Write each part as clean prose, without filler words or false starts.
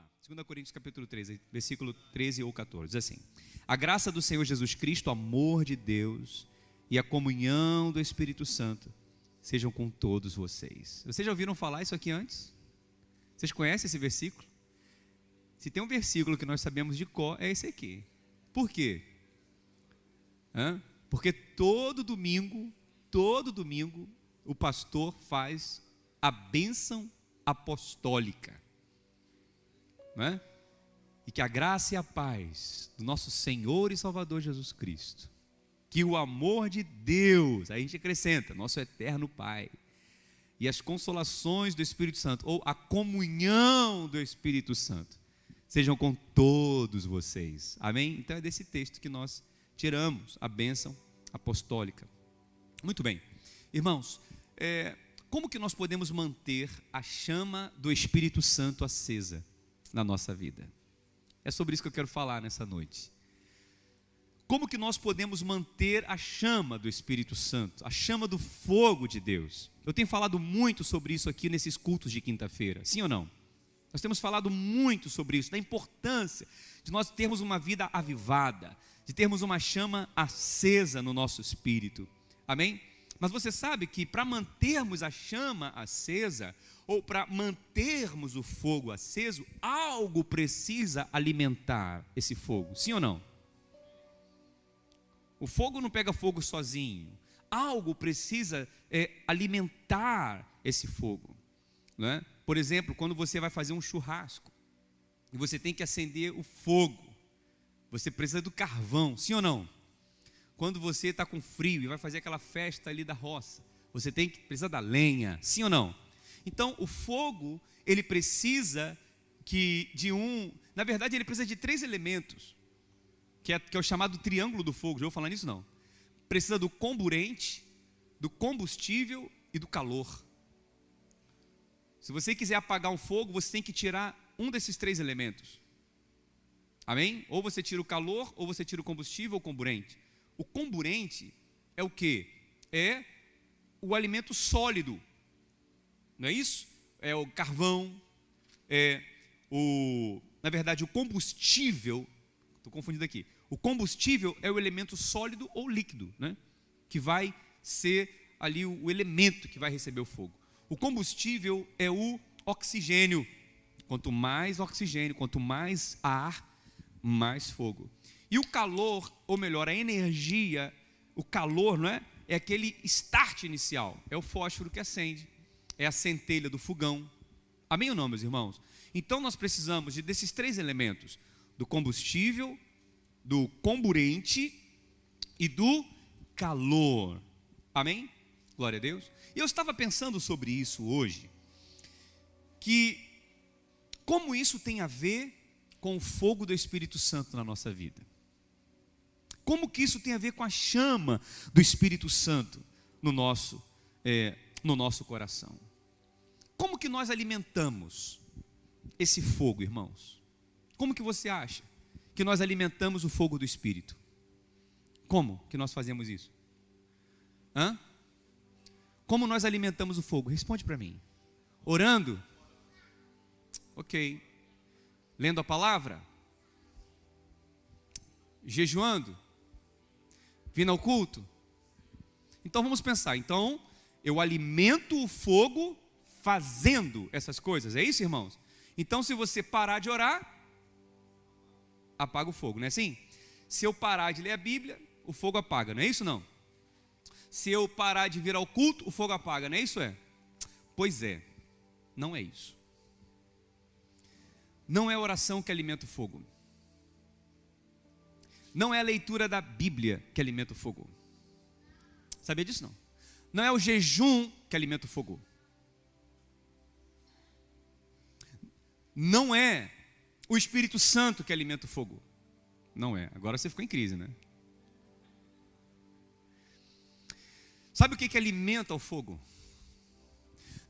lá, 2 Coríntios capítulo 13, versículo 13 ou 14, diz assim: a graça do Senhor Jesus Cristo, o amor de Deus e a comunhão do Espírito Santo sejam com todos vocês. Vocês já ouviram falar isso aqui antes? Vocês conhecem esse versículo? Se tem um versículo que nós sabemos de cor, é esse aqui. Por quê? Porque todo domingo, o pastor faz a bênção apostólica, não é? E que a graça e a paz do nosso Senhor e Salvador Jesus Cristo, que o amor de Deus, aí a gente acrescenta, nosso eterno Pai, e as consolações do Espírito Santo, ou a comunhão do Espírito Santo, sejam com todos vocês. Amém? Então é desse texto que nós tiramos a bênção apostólica. Muito bem, irmãos, como que nós podemos manter a chama do Espírito Santo acesa na nossa vida? É sobre isso que eu quero falar nessa noite. Como que nós podemos manter a chama do Espírito Santo, a chama do fogo de Deus? Eu tenho falado muito sobre isso aqui nesses cultos de quinta-feira, sim ou não? Nós temos falado muito sobre isso, da importância de nós termos uma vida avivada, de termos uma chama acesa no nosso espírito, amém? Mas você sabe que para mantermos a chama acesa, ou para mantermos o fogo aceso, algo precisa alimentar esse fogo, sim ou não? O fogo não pega fogo sozinho, algo precisa alimentar esse fogo, não é? Por exemplo, quando você vai fazer um churrasco, e você tem que acender o fogo, você precisa do carvão, sim ou não? Quando você está com frio e vai fazer aquela festa ali da roça, você precisa da lenha, sim ou não? Então o fogo, ele precisa na verdade ele precisa de 3 elementos, que é o chamado triângulo do fogo. Já vou falar nisso não? Precisa do comburente, do combustível e do calor. Se você quiser apagar um fogo, você tem que tirar um desses 3 elementos. Amém? Ou você tira o calor, ou você tira o combustível ou o comburente. O comburente é o quê? É o alimento sólido, não é isso? É o carvão, na verdade o combustível, estou confundindo aqui. O combustível é o elemento sólido ou líquido, né? Que vai ser ali o elemento que vai receber o fogo. O combustível é o oxigênio. Quanto mais oxigênio, quanto mais ar, mais fogo. E o calor, ou melhor, a energia, o calor, não é? É aquele start inicial. É o fósforo que acende. É a centelha do fogão. Amém ou não, meus irmãos? Então nós precisamos desses 3 elementos: do combustível, do comburente e do calor. Amém? Glória a Deus. E eu estava pensando sobre isso hoje, que como isso tem a ver com o fogo do Espírito Santo na nossa vida. Como que isso tem a ver com a chama do Espírito Santo no nosso coração? Como que nós alimentamos esse fogo, irmãos? Como que você acha que nós alimentamos o fogo do Espírito? Como que nós fazemos isso? Como nós alimentamos o fogo? Responde para mim. Orando? Ok. Lendo a palavra? Jejuando? Vindo ao culto? Então vamos pensar. Então eu alimento o fogo fazendo essas coisas. É isso, irmãos? Então se você parar de orar, apaga o fogo, não é assim? Se eu parar de ler a Bíblia, o fogo apaga, não é isso não? Se eu parar de vir ao culto, o fogo apaga, não é isso? Pois é, não é isso. Não é a oração que alimenta o fogo. Não é a leitura da Bíblia que alimenta o fogo. Sabia disso não? Não é o jejum que alimenta o fogo. Não é o Espírito Santo que alimenta o fogo. Não é. Agora você ficou em crise, né? Sabe o que alimenta o fogo?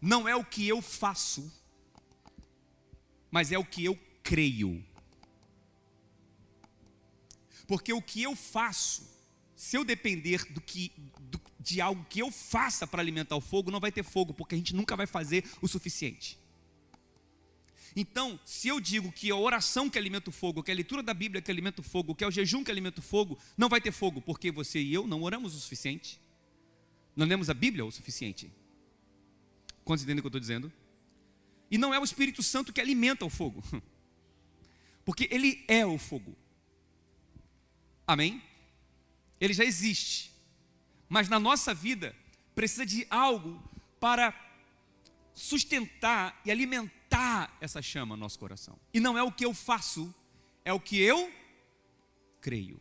Não é o que eu faço, mas é o que eu creio. Porque o que eu faço, se eu depender de algo que eu faça para alimentar o fogo, não vai ter fogo, porque a gente nunca vai fazer o suficiente. Então, se eu digo que a oração que alimenta o fogo, que a leitura da Bíblia que alimenta o fogo, que é o jejum que alimenta o fogo, não vai ter fogo, porque você e eu não oramos o suficiente. Não lemos a Bíblia o suficiente. Quantos entendem o que eu estou dizendo? E não é o Espírito Santo que alimenta o fogo, porque ele é o fogo. Amém? Ele já existe, mas na nossa vida precisa de algo para sustentar e alimentar essa chama no nosso coração. E não é o que eu faço, é o que eu creio.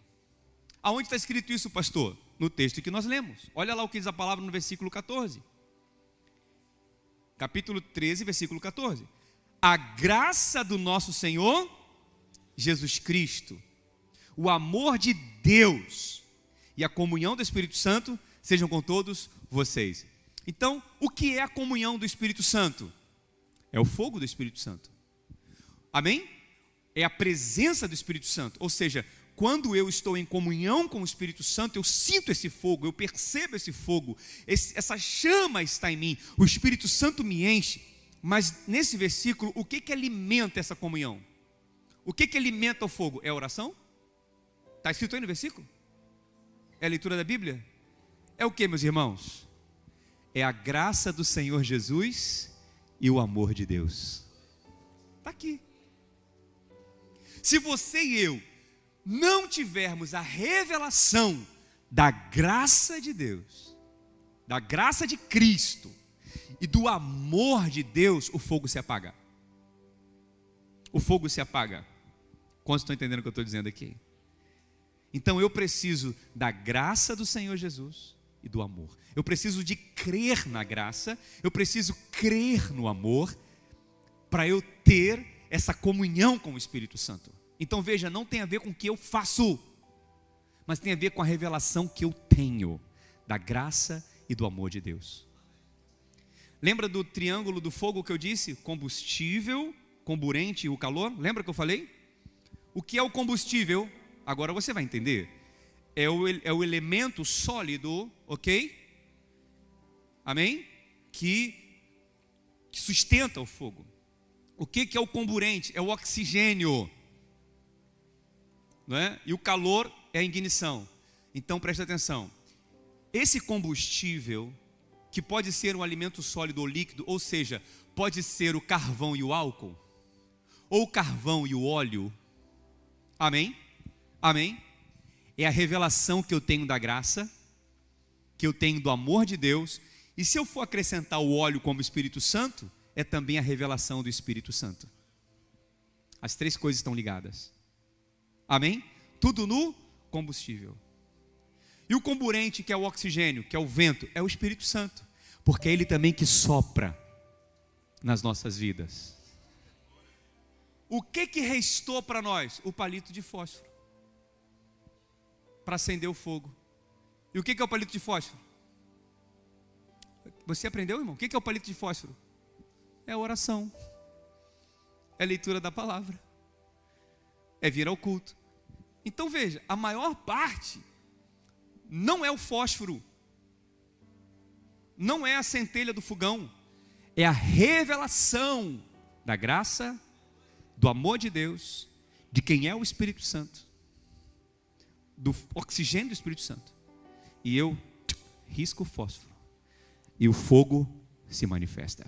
Aonde está escrito isso, pastor? No texto que nós lemos. Olha lá o que diz a palavra no versículo 14. Capítulo 13, versículo 14. A graça do nosso Senhor Jesus Cristo, o amor de Deus e a comunhão do Espírito Santo sejam com todos vocês. Então, o que é a comunhão do Espírito Santo? É o fogo do Espírito Santo. Amém? É a presença do Espírito Santo. Ou seja, quando eu estou em comunhão com o Espírito Santo, eu sinto esse fogo, eu percebo esse fogo, essa chama está em mim, o Espírito Santo me enche. Mas nesse versículo, o que alimenta essa comunhão? O que alimenta o fogo? É a oração? Está escrito aí no versículo? É a leitura da Bíblia? É o que, meus irmãos? É a graça do Senhor Jesus e o amor de Deus. Está aqui. Se você e eu não tivermos a revelação da graça de Deus, da graça de Cristo e do amor de Deus, o fogo se apaga. O fogo se apaga. Quantos estão entendendo o que eu estou dizendo aqui? Então eu preciso da graça do Senhor Jesus e do amor. Eu preciso de crer na graça, eu preciso crer no amor, para eu ter essa comunhão com o Espírito Santo. Então veja, não tem a ver com o que eu faço, mas tem a ver com a revelação que eu tenho da graça e do amor de Deus. Lembra do triângulo do fogo que eu disse? Combustível, comburente e o calor? Lembra que eu falei? O que é o combustível? Agora você vai entender. É o elemento sólido, ok? Amém? Que sustenta o fogo. O que é o comburente? É o oxigênio, não é? E o calor é a ignição. Então preste atenção. Esse combustível, que pode ser um alimento sólido ou líquido, ou seja, pode ser o carvão e o álcool, ou o carvão e o óleo. Amém? Amém? É a revelação que eu tenho da graça, que eu tenho do amor de Deus. E se eu for acrescentar o óleo como Espírito Santo, é também a revelação do Espírito Santo. As três coisas estão ligadas. Amém? Tudo no combustível. E o comburente, que é o oxigênio, que é o vento, é o Espírito Santo, porque é Ele também que sopra nas nossas vidas. O que restou para nós? O palito de fósforo, para acender o fogo. E o que é o palito de fósforo? Você aprendeu, irmão? O que é o palito de fósforo? É a oração, é a leitura da palavra, é vir ao culto. Então veja, a maior parte não é o fósforo, não é a centelha do fogão, é a revelação da graça, do amor de Deus, de quem é o Espírito Santo, do oxigênio do Espírito Santo. E eu risco o fósforo e o fogo se manifesta.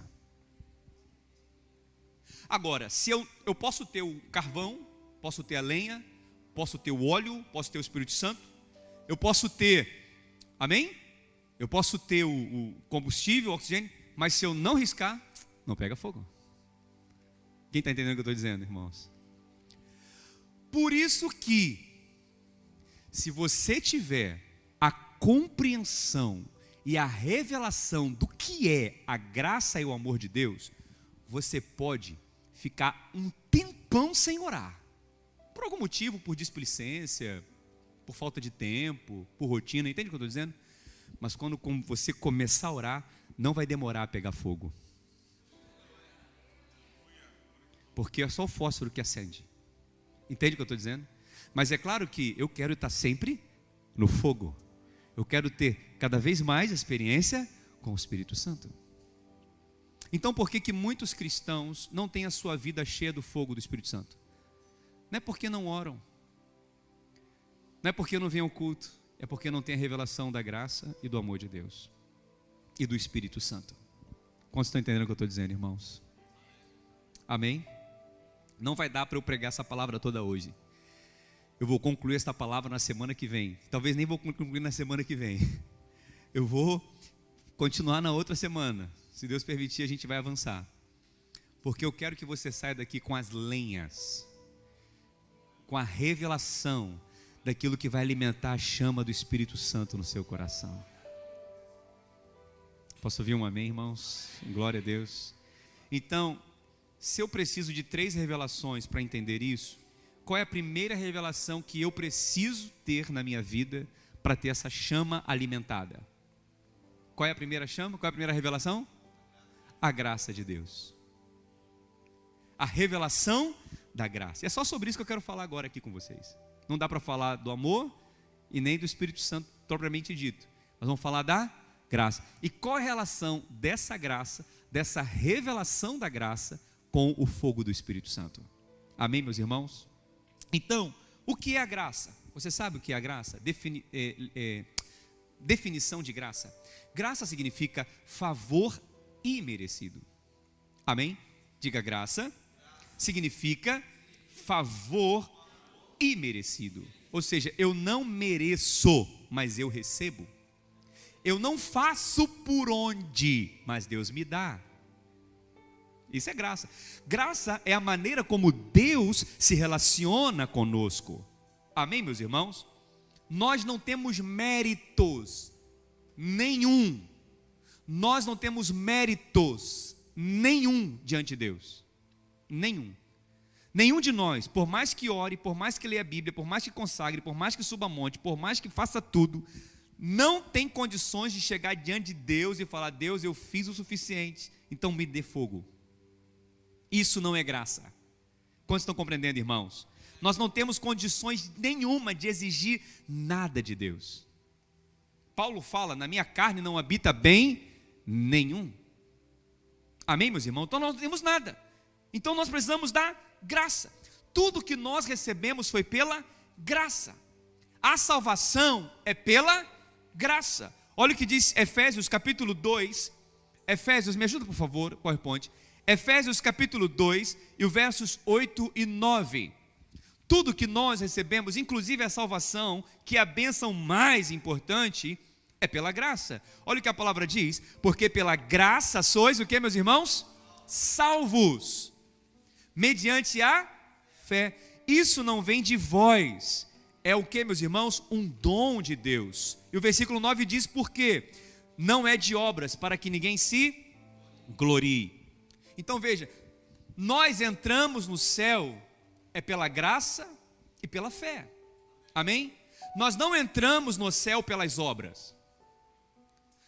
Agora, se eu posso ter o carvão, posso ter a lenha, posso ter o óleo, posso ter o Espírito Santo, eu posso ter, amém? Eu posso ter o combustível, o oxigênio, mas se eu não riscar, não pega fogo. Quem está entendendo o que eu estou dizendo, irmãos? Por isso que, se você tiver a compreensão e a revelação do que é a graça e o amor de Deus, você pode ficar um tempão sem orar. Por algum motivo, por displicência, por falta de tempo, por rotina, entende o que eu estou dizendo? Mas quando você começar a orar, não vai demorar a pegar fogo. Porque é só o fósforo que acende. Entende o que eu estou dizendo? Mas é claro que eu quero estar sempre no fogo. Eu quero ter cada vez mais experiência com o Espírito Santo. Então por que que muitos cristãos não têm a sua vida cheia do fogo do Espírito Santo? Não é porque não oram, não é porque não vêm ao culto, é porque não tem a revelação da graça e do amor de Deus e do Espírito Santo. Quantos estão entendendo o que eu estou dizendo, irmãos? Amém? Não vai dar para eu pregar essa palavra toda hoje. Eu vou concluir esta palavra na semana que vem. Talvez nem vou concluir na semana que vem. Eu vou continuar na outra semana. Se Deus permitir, a gente vai avançar. Porque eu quero que você saia daqui com as lenhas, com a revelação daquilo que vai alimentar a chama do Espírito Santo no seu coração. Posso ouvir um amém, irmãos? Glória a Deus. Então, se eu preciso de 3 revelações para entender isso, qual é a primeira revelação que eu preciso ter na minha vida para ter essa chama alimentada? Qual é a primeira chama? Qual é a primeira revelação? A graça de Deus. A revelação da graça. E é só sobre isso que eu quero falar agora aqui com vocês. Não dá para falar do amor e nem do Espírito Santo propriamente dito. Nós vamos falar da graça. E qual é a relação dessa graça, dessa revelação da graça com o fogo do Espírito Santo? Amém, meus irmãos? Então, o que é a graça? Você sabe o que é a graça? Definição de graça. Graça significa favor imerecido. Amém? Diga graça. Significa favor imerecido. Ou seja, eu não mereço, mas eu recebo. Eu não faço por onde, mas Deus me dá. Isso é graça. Graça é a maneira como Deus se relaciona conosco. Amém, meus irmãos? Nós não temos méritos nenhum. Nós não temos méritos nenhum diante de Deus. Nenhum. Nenhum de nós, por mais que ore, por mais que leia a Bíblia, por mais que consagre, por mais que suba monte, por mais que faça tudo, não tem condições de chegar diante de Deus e falar: Deus, eu fiz o suficiente, então me dê fogo. Isso não é graça. Quantos estão compreendendo, irmãos? Nós não temos condições nenhuma de exigir nada de Deus. Paulo fala: na minha carne não habita bem nenhum. Amém, meus irmãos? Então nós não temos nada. Então nós precisamos da graça. Tudo que nós recebemos foi pela graça. A salvação é pela graça. Olha o que diz Efésios capítulo 2. Efésios, me ajuda por favor, PowerPoint. Efésios capítulo 2 e o versos 8 e 9. Tudo que nós recebemos, inclusive a salvação, que é a bênção mais importante, é pela graça. Olha o que a palavra diz: porque pela graça sois o que, meus irmãos? Salvos, mediante a fé. Isso não vem de vós, é o que, meus irmãos? Um dom de Deus. E o versículo 9 diz: porque não é de obras, para que ninguém se glorie. Então veja, nós entramos no céu é pela graça e pela fé. Amém? Nós não entramos no céu pelas obras.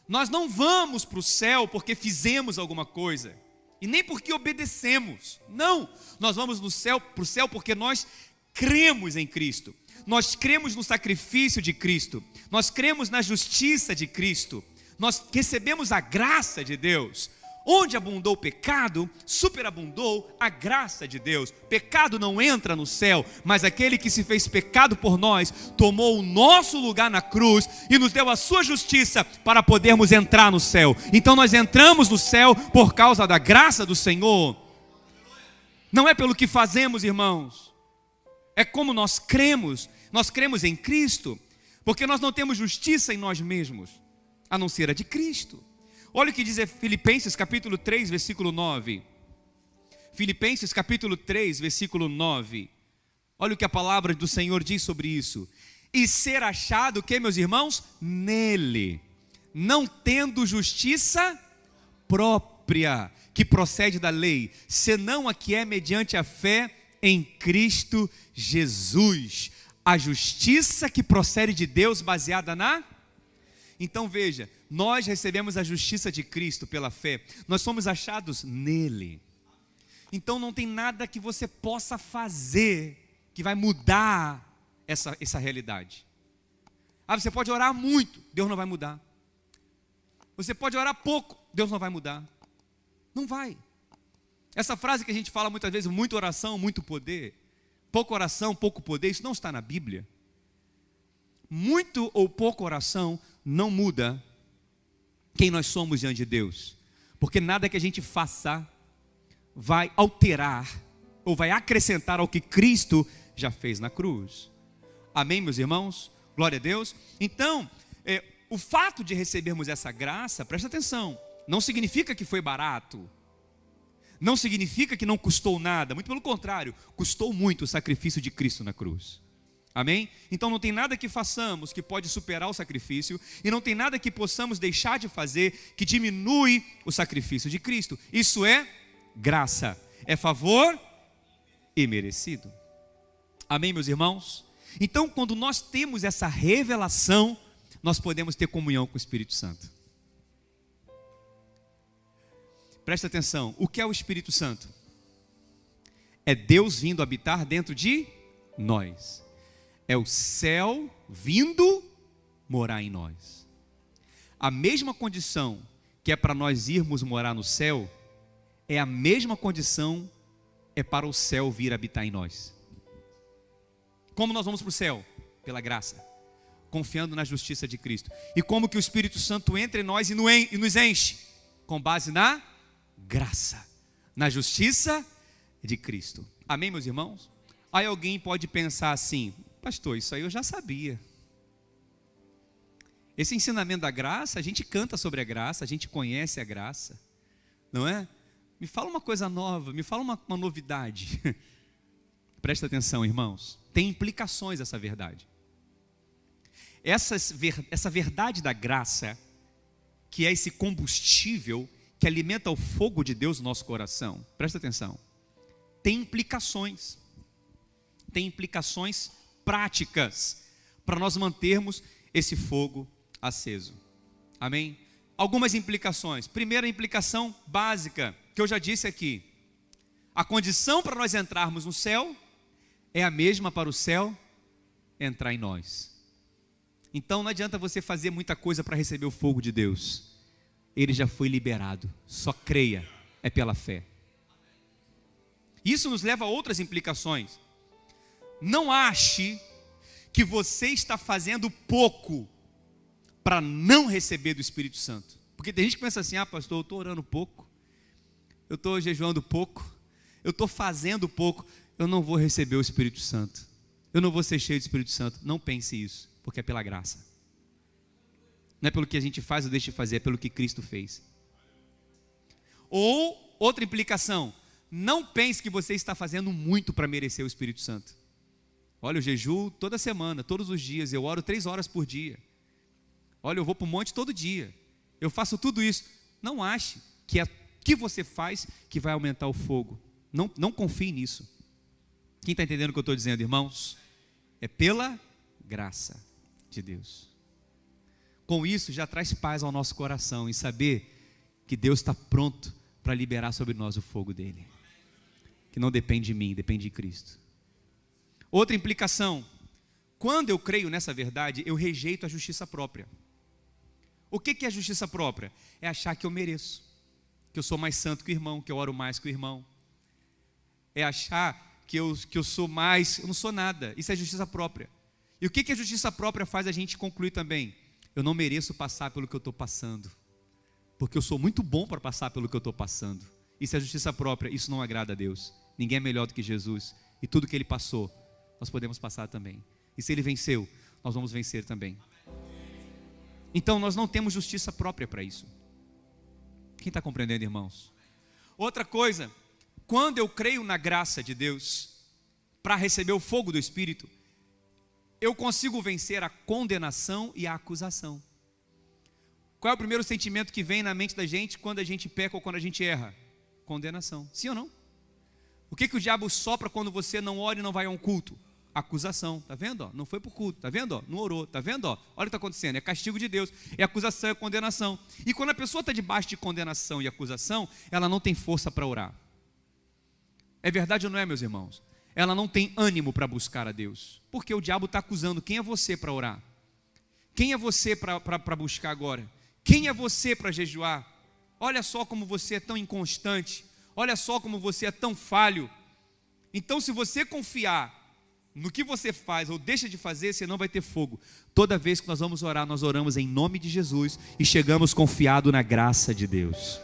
Nós não vamos para o céu porque fizemos alguma coisa, e nem porque obedecemos. Não, nós vamos para o céu porque nós cremos em Cristo. Nós cremos no sacrifício de Cristo. Nós cremos na justiça de Cristo. Nós recebemos a graça de Deus. Onde abundou o pecado, superabundou a graça de Deus. Pecado não entra no céu, mas aquele que se fez pecado por nós, tomou o nosso lugar na cruz e nos deu a sua justiça para podermos entrar no céu. Então nós entramos no céu por causa da graça do Senhor. Não é pelo que fazemos, irmãos. É como nós cremos em Cristo, porque nós não temos justiça em nós mesmos, a não ser a de Cristo. Olha o que diz Filipenses capítulo 3, versículo 9. Filipenses capítulo 3, versículo 9. Olha o que a palavra do Senhor diz sobre isso. E ser achado, o que, meus irmãos? Nele, não tendo justiça própria, que procede da lei, senão a que é mediante a fé em Cristo Jesus. A justiça que procede de Deus baseada na... Então veja, nós recebemos a justiça de Cristo pela fé. Nós somos achados nele. Então não tem nada que você possa fazer que vai mudar essa realidade. Você pode orar muito, Deus não vai mudar. Você pode orar pouco, Deus não vai mudar. Não vai. Essa frase que a gente fala muitas vezes, muita oração, muito poder, pouca oração, pouco poder, isso não está na Bíblia. Muito ou pouca oração não muda quem nós somos diante de Deus, porque nada que a gente faça vai alterar ou vai acrescentar ao que Cristo já fez na cruz. Amém, meus irmãos? Glória a Deus. Então, o fato de recebermos essa graça, presta atenção, não significa que foi barato, não significa que não custou nada, muito pelo contrário, custou muito o sacrifício de Cristo na cruz. Amém? Então não tem nada que façamos que pode superar o sacrifício, e não tem nada que possamos deixar de fazer que diminui o sacrifício de Cristo. Isso é graça, é favor imerecido. Amém, meus irmãos? Então, quando nós temos essa revelação, nós podemos ter comunhão com o Espírito Santo. Presta atenção, o que é o Espírito Santo? É Deus vindo habitar dentro de nós. É o céu vindo morar em nós. A mesma condição que é para nós irmos morar no céu, é a mesma condição para o céu vir habitar em nós. Como nós vamos para o céu? Pela graça, confiando na justiça de Cristo. E como que o Espírito Santo entra em nós e nos enche? Com base na graça, na justiça de Cristo. Amém, meus irmãos? Aí alguém pode pensar assim: pastor, isso aí eu já sabia. Esse ensinamento da graça, a gente canta sobre a graça, a gente conhece a graça, não é? Me fala uma coisa nova, me fala uma novidade. Presta atenção, irmãos, tem implicações essa verdade. Essa verdade da graça, que é esse combustível que alimenta o fogo de Deus no nosso coração, presta atenção, tem implicações práticas para nós mantermos esse fogo aceso. Amém? Algumas implicações. Primeira implicação básica, que eu já disse aqui: a condição para nós entrarmos no céu é a mesma para o céu entrar em nós. Então não adianta você fazer muita coisa para receber o fogo de Deus. Ele já foi liberado. Só creia, é pela fé. Isso nos leva a outras implicações. Não ache que você está fazendo pouco para não receber do Espírito Santo. Porque tem gente que pensa assim: ah, pastor, eu estou orando pouco, eu estou jejuando pouco, eu estou fazendo pouco, eu não vou receber o Espírito Santo, eu não vou ser cheio do Espírito Santo. Não pense isso, porque é pela graça. Não é pelo que a gente faz ou deixa de fazer, é pelo que Cristo fez. Ou, outra implicação, não pense que você está fazendo muito para merecer o Espírito Santo. Olha, eu jejuo toda semana, todos os dias, eu oro 3 horas por dia. Olha, eu vou para o monte todo dia, eu faço tudo isso. Não ache que é o que você faz que vai aumentar o fogo. Não confie nisso. Quem está entendendo o que eu estou dizendo, irmãos? É pela graça de Deus. Com isso já traz paz ao nosso coração, em saber que Deus está pronto para liberar sobre nós o fogo dele, que não depende de mim, depende de Cristo. Outra implicação: quando eu creio nessa verdade, eu rejeito a justiça própria. O que é a justiça própria? É achar que eu mereço, que eu sou mais santo que o irmão, que eu oro mais que o irmão. É achar que eu sou mais, eu não sou nada. Isso é justiça própria. E o que a justiça própria faz a gente concluir também? Eu não mereço passar pelo que eu estou passando, porque eu sou muito bom para passar pelo que eu estou passando. Isso é justiça própria, isso não agrada a Deus. Ninguém é melhor do que Jesus, e tudo que Ele passou, nós podemos passar também. E se Ele venceu, nós vamos vencer também. Então nós não temos justiça própria para isso. Quem está compreendendo, irmãos? Outra coisa, quando eu creio na graça de Deus, para receber o fogo do Espírito, eu consigo vencer a condenação e a acusação. Qual é o primeiro sentimento que vem na mente da gente quando a gente peca ou quando a gente erra? Condenação. Sim ou não? O que o diabo sopra quando você não ora e não vai a um culto? Acusação. Está vendo? Não foi para o culto. Está vendo? Não orou. Está vendo? Olha o que está acontecendo. É castigo de Deus. É acusação, é condenação. E quando a pessoa está debaixo de condenação e acusação, ela não tem força para orar. É verdade ou não é, meus irmãos? Ela não tem ânimo para buscar a Deus. Porque o diabo está acusando. Quem é você para orar? Quem é você para buscar agora? Quem é você para jejuar? olha só como você é tão inconstante, olha só como você é tão falho. Então, se você confiar no que você faz ou deixa de fazer, você não vai ter fogo. Toda vez que nós vamos orar, nós oramos em nome de Jesus e chegamos confiado na graça de Deus.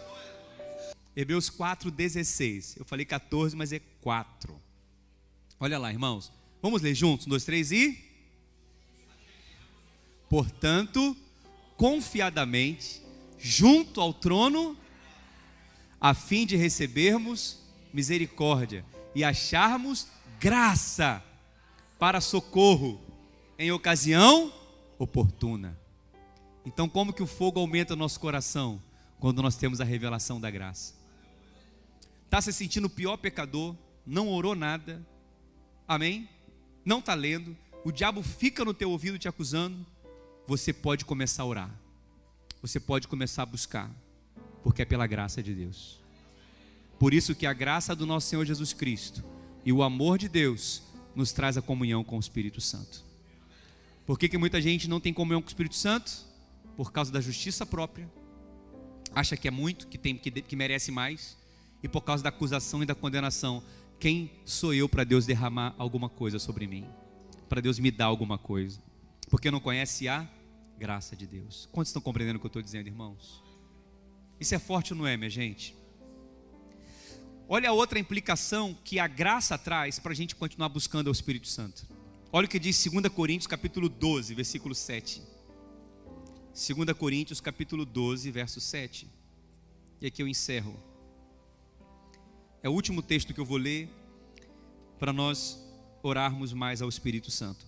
Hebreus 4:16. Eu falei 14, mas é 4. Olha lá, irmãos. Vamos ler juntos? 1, 2, 3 e... Portanto, confiadamente, junto ao trono, a fim de recebermos misericórdia e acharmos graça para socorro em ocasião oportuna. Então, como que o fogo aumenta no nosso coração? Quando nós temos a revelação da graça. Está se sentindo o pior pecador, não orou nada, amém? Não está lendo, o diabo fica no teu ouvido te acusando. Você pode começar a orar, você pode começar a buscar, porque é pela graça de Deus. Por isso que a graça do nosso Senhor Jesus Cristo e o amor de Deus nos traz a comunhão com o Espírito Santo. Por que muita gente não tem comunhão com o Espírito Santo? Por causa da justiça própria, acha que é muito, que merece mais, e por causa da acusação e da condenação. Quem sou eu para Deus derramar alguma coisa sobre mim? Para Deus me dar alguma coisa? Porque não conhece a graça de Deus. Quantos estão compreendendo o que eu estou dizendo, irmãos? Isso é forte ou não é, minha gente? Olha a outra implicação que a graça traz para a gente continuar buscando o Espírito Santo. Olha o que diz 2 Coríntios capítulo 12, versículo 7. 2 Coríntios capítulo 12, verso 7. E aqui eu encerro. É o último texto que eu vou ler para nós orarmos mais ao Espírito Santo.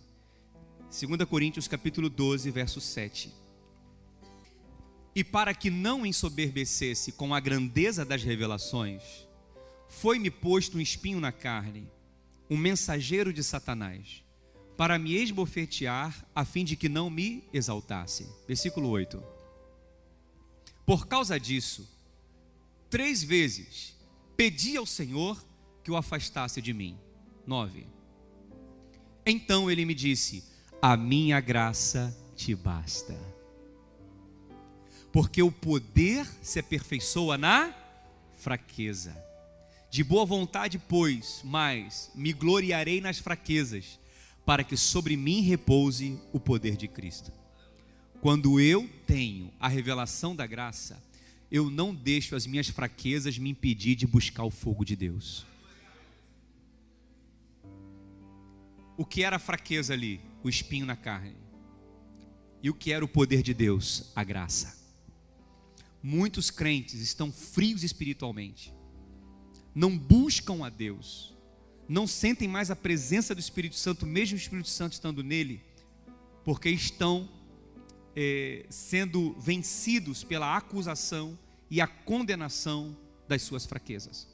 2 Coríntios capítulo 12, verso 7. E para que não ensoberbecesse com a grandeza das revelações, foi-me posto um espinho na carne, um mensageiro de Satanás, para me esbofetear, a fim de que não me exaltasse. Versículo 8. Por causa disso, 3 vezes pedi ao Senhor que o afastasse de mim. 9. Então ele me disse: a minha graça te basta, porque o poder se aperfeiçoa na fraqueza. De boa vontade, pois, mas me gloriarei nas fraquezas, para que sobre mim repouse o poder de Cristo. Quando eu tenho a revelação da graça, eu não deixo as minhas fraquezas me impedir de buscar o fogo de Deus. O que era a fraqueza ali? O espinho na carne. E o que era o poder de Deus? A graça. Muitos crentes estão frios espiritualmente, não buscam a Deus, não sentem mais a presença do Espírito Santo, mesmo o Espírito Santo estando nele, porque estão sendo vencidos pela acusação e a condenação das suas fraquezas.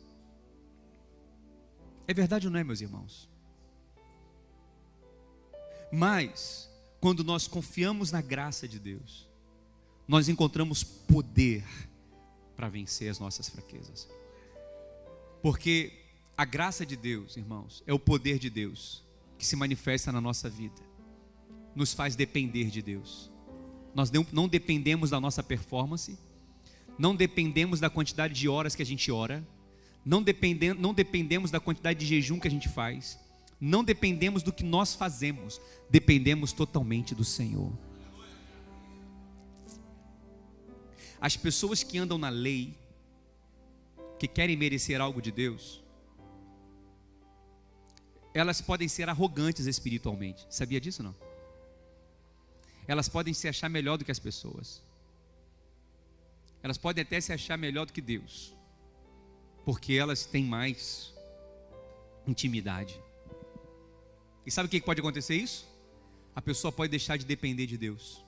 É verdade ou não é, meus irmãos? Mas, quando nós confiamos na graça de Deus, nós encontramos poder para vencer as nossas fraquezas. Porque a graça de Deus, irmãos, é o poder de Deus que se manifesta na nossa vida, nos faz depender de Deus. Nós não dependemos da nossa performance, não dependemos da quantidade de horas que a gente ora, não dependemos da quantidade de jejum que a gente faz, não dependemos do que nós fazemos, dependemos totalmente do Senhor. As pessoas que andam na lei, que querem merecer algo de Deus, elas podem ser arrogantes espiritualmente. Sabia disso, não? Elas podem se achar melhor do que as pessoas. Elas podem até se achar melhor do que Deus, porque elas têm mais intimidade. E sabe o que pode acontecer isso? A pessoa pode deixar de depender de Deus.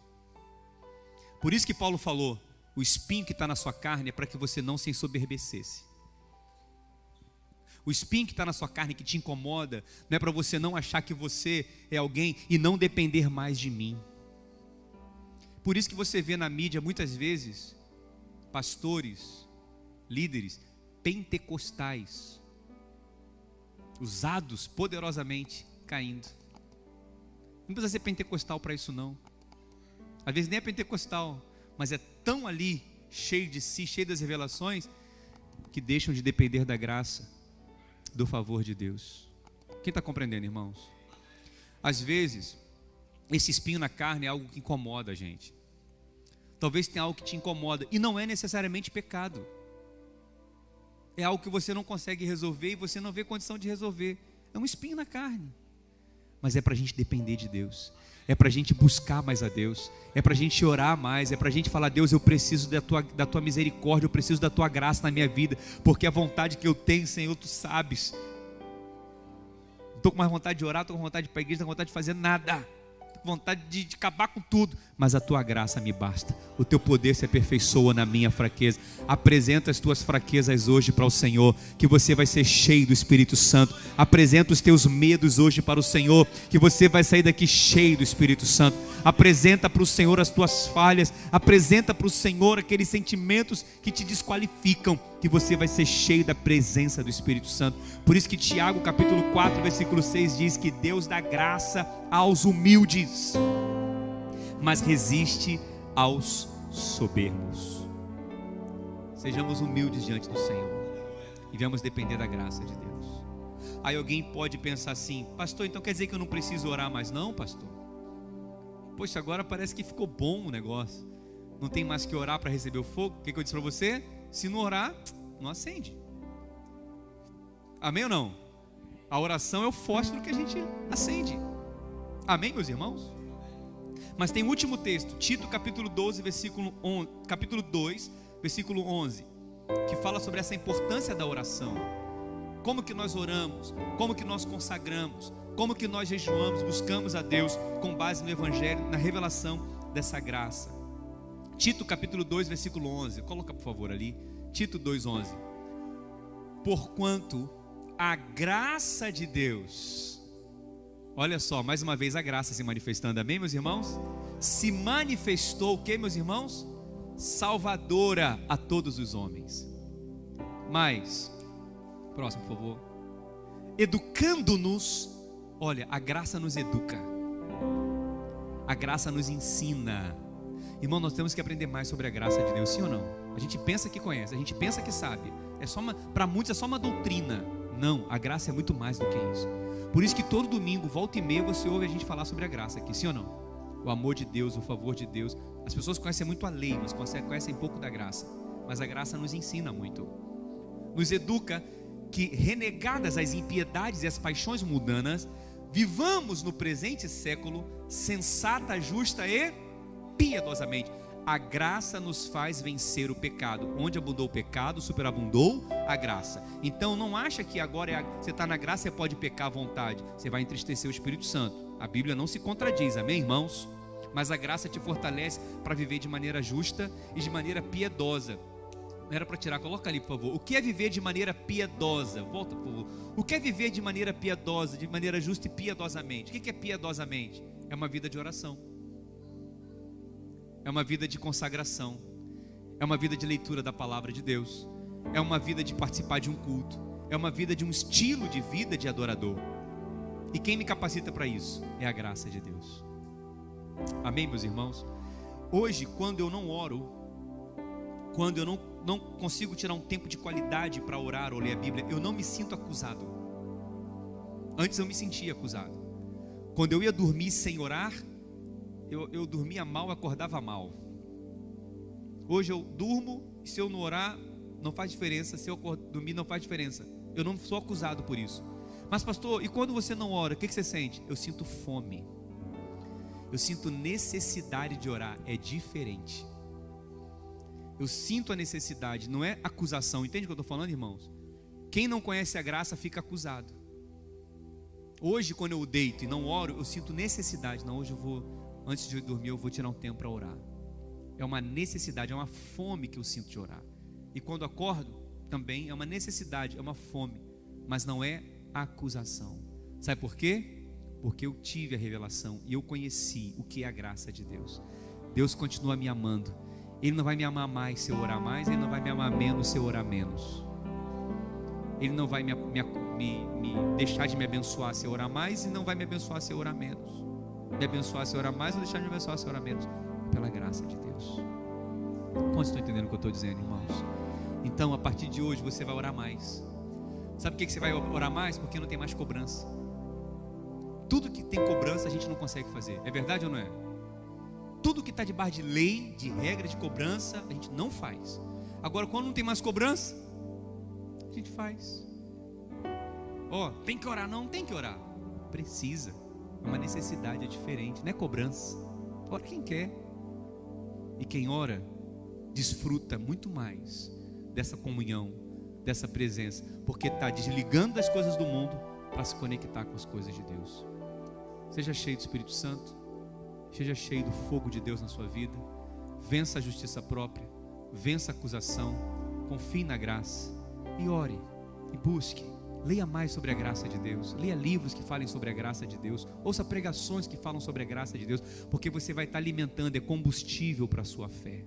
Por isso que Paulo falou: o espinho que está na sua carne é para que você não se ensoberbecesse. O espinho que está na sua carne, que te incomoda, não é para você não achar que você é alguém e não depender mais de mim. Por isso que você vê na mídia muitas vezes pastores, líderes pentecostais usados poderosamente caindo. Não precisa ser pentecostal para isso não. Às vezes nem é pentecostal, mas é tão ali cheio de si, cheio das revelações, que deixam de depender da graça, do favor de Deus. Quem está compreendendo, irmãos? Às vezes, esse espinho na carne é algo que incomoda a gente. Talvez tenha algo que te incomoda, e não é necessariamente pecado. É algo que você não consegue resolver e você não vê condição de resolver. É um espinho na carne. Mas é para a gente depender de Deus. É para a gente buscar mais a Deus. É para a gente orar mais. É para a gente falar: Deus, eu preciso da tua misericórdia. Eu preciso da tua graça na minha vida. Porque a vontade que eu tenho, Senhor, tu sabes. Estou com mais vontade de orar, estou com vontade de ir para a igreja, estou com vontade de fazer nada. Vontade de acabar com tudo, mas a tua graça me basta. O teu poder se aperfeiçoa na minha fraqueza. Apresenta as tuas fraquezas hoje para o Senhor, que você vai ser cheio do Espírito Santo. Apresenta os teus medos hoje para o Senhor, que você vai sair daqui cheio do Espírito Santo. Apresenta para o Senhor as tuas falhas. Apresenta para o Senhor aqueles sentimentos que te desqualificam, que você vai ser cheio da presença do Espírito Santo. Por isso que Tiago capítulo 4 versículo 6 diz que Deus dá graça aos humildes, mas resiste aos soberbos. Sejamos humildes diante do Senhor e vamos depender da graça de Deus. Aí alguém pode pensar assim: pastor, então quer dizer que eu não preciso orar mais? Não, pastor. Poxa, agora parece que ficou bom o negócio. Não tem mais que orar para receber o fogo. O que eu disse para você? Se não orar, não acende. Amém ou não? A oração é o fósforo que a gente acende. Amém, meus irmãos? Mas tem o último texto, Tito capítulo 2, versículo 11, que fala sobre essa importância da oração. Como que nós oramos, como que nós consagramos, como que nós jejuamos, buscamos a Deus com base no Evangelho, na revelação dessa graça. Tito capítulo 2, versículo 11, coloca por favor ali, Tito 2, 11. Porquanto a graça de Deus, olha só, mais uma vez a graça se manifestando, amém, meus irmãos? Se manifestou o que, meus irmãos? Salvadora a todos os homens. Mas, próximo por favor. Educando-nos, olha, a graça nos educa, a graça nos ensina. Irmão, nós temos que aprender mais sobre a graça de Deus, sim ou não? A gente pensa que conhece, a gente pensa que sabe. Para muitos é só uma doutrina. Não, a graça é muito mais do que isso. Por isso que todo domingo, volta e meia, você ouve a gente falar sobre a graça aqui, sim ou não? O amor de Deus, o favor de Deus. As pessoas conhecem muito a lei, mas conhecem pouco da graça. Mas a graça nos ensina muito. Nos educa que, renegadas as impiedades e as paixões mundanas, vivamos no presente século sensata, justa e piedosamente. A graça nos faz vencer o pecado. Onde abundou o pecado, superabundou a graça. Então não acha que agora você está na graça, você pode pecar à vontade. Você vai entristecer o Espírito Santo. A Bíblia não se contradiz, amém, irmãos? Mas a graça te fortalece para viver de maneira justa e de maneira piedosa. Não era para tirar, coloca ali por favor. O que é viver de maneira piedosa? Volta por favor. O que é viver de maneira piedosa, de maneira justa e piedosamente? O que é piedosamente? É uma vida de oração. É uma vida de consagração. É uma vida de leitura da palavra de Deus. É uma vida de participar de um culto. É uma vida de um estilo de vida de adorador. E quem me capacita para isso? É a graça de Deus. Amém, meus irmãos? Hoje, quando eu não oro, quando eu não consigo tirar um tempo de qualidade para orar ou ler a Bíblia, eu não me sinto acusado. Antes eu me sentia acusado. Quando eu ia dormir sem orar, eu dormia mal, acordava mal. Hoje eu durmo, e se eu não orar, não faz diferença. Se eu dormir, não faz diferença. Eu não sou acusado por isso. Mas pastor, e quando você não ora, o que você sente? Eu sinto fome. Eu sinto necessidade de orar. É diferente. Eu sinto a necessidade, não é acusação. Entende o que eu estou falando, irmãos? Quem não conhece a graça fica acusado. Hoje, quando eu deito e não oro, eu sinto necessidade. Não, hoje eu vou... Antes de dormir eu vou tirar um tempo para orar. É uma necessidade, é uma fome que eu sinto de orar. E quando acordo, também é uma necessidade, é uma fome. Mas não é acusação. Sabe por quê? Porque eu tive a revelação e eu conheci o que é a graça de Deus. Deus continua me amando. Ele não vai me amar mais se eu orar mais. Ele não vai me amar menos se eu orar menos. Ele não vai me deixar de me abençoar se eu orar mais. E não vai me abençoar se eu orar menos. Me abençoar se eu orar mais ou deixar de me abençoar se eu orar menos. Pela graça de Deus. Como estão entendendo o que eu estou dizendo, irmãos? Então, a partir de hoje, você vai orar mais. Sabe por que você vai orar mais? Porque não tem mais cobrança. Tudo que tem cobrança, a gente não consegue fazer. É verdade ou não é? Tudo que está debaixo de lei, de regra, de cobrança, a gente não faz. Agora, quando não tem mais cobrança, a gente faz. Tem que orar? Não, tem que orar. Precisa. É uma necessidade, é diferente, não é cobrança. Ora quem quer. E quem ora, desfruta muito mais dessa comunhão, dessa presença, porque está desligando das coisas do mundo para se conectar com as coisas de Deus. Seja cheio do Espírito Santo, seja cheio do fogo de Deus na sua vida. Vença a justiça própria, vença a acusação, confie na graça e ore e busque. Leia mais sobre a graça de Deus, leia livros que falem sobre a graça de Deus, ouça pregações que falam sobre a graça de Deus, porque você vai estar alimentando, é combustível para a sua fé,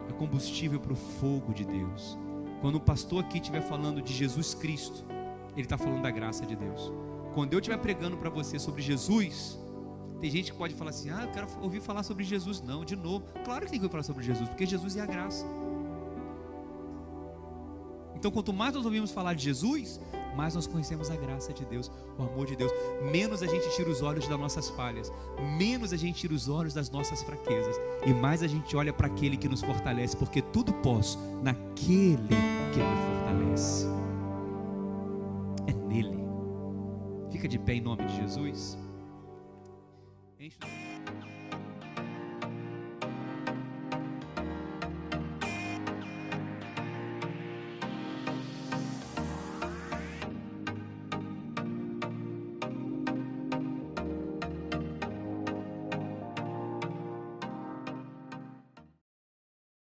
é combustível para o fogo de Deus. Quando o pastor aqui estiver falando de Jesus Cristo, ele está falando da graça de Deus. Quando eu estiver pregando para você sobre Jesus, tem gente que pode falar assim: eu quero ouvir falar sobre Jesus. Não, de novo, claro que tem que ouvir falar sobre Jesus, porque Jesus é a graça. Então, quanto mais nós ouvimos falar de Jesus, mais nós conhecemos a graça de Deus, o amor de Deus. Menos a gente tira os olhos das nossas falhas, menos a gente tira os olhos das nossas fraquezas, e mais a gente olha para aquele que nos fortalece, porque tudo posso naquele que me fortalece. É nele. Fica de pé em nome de Jesus. Enche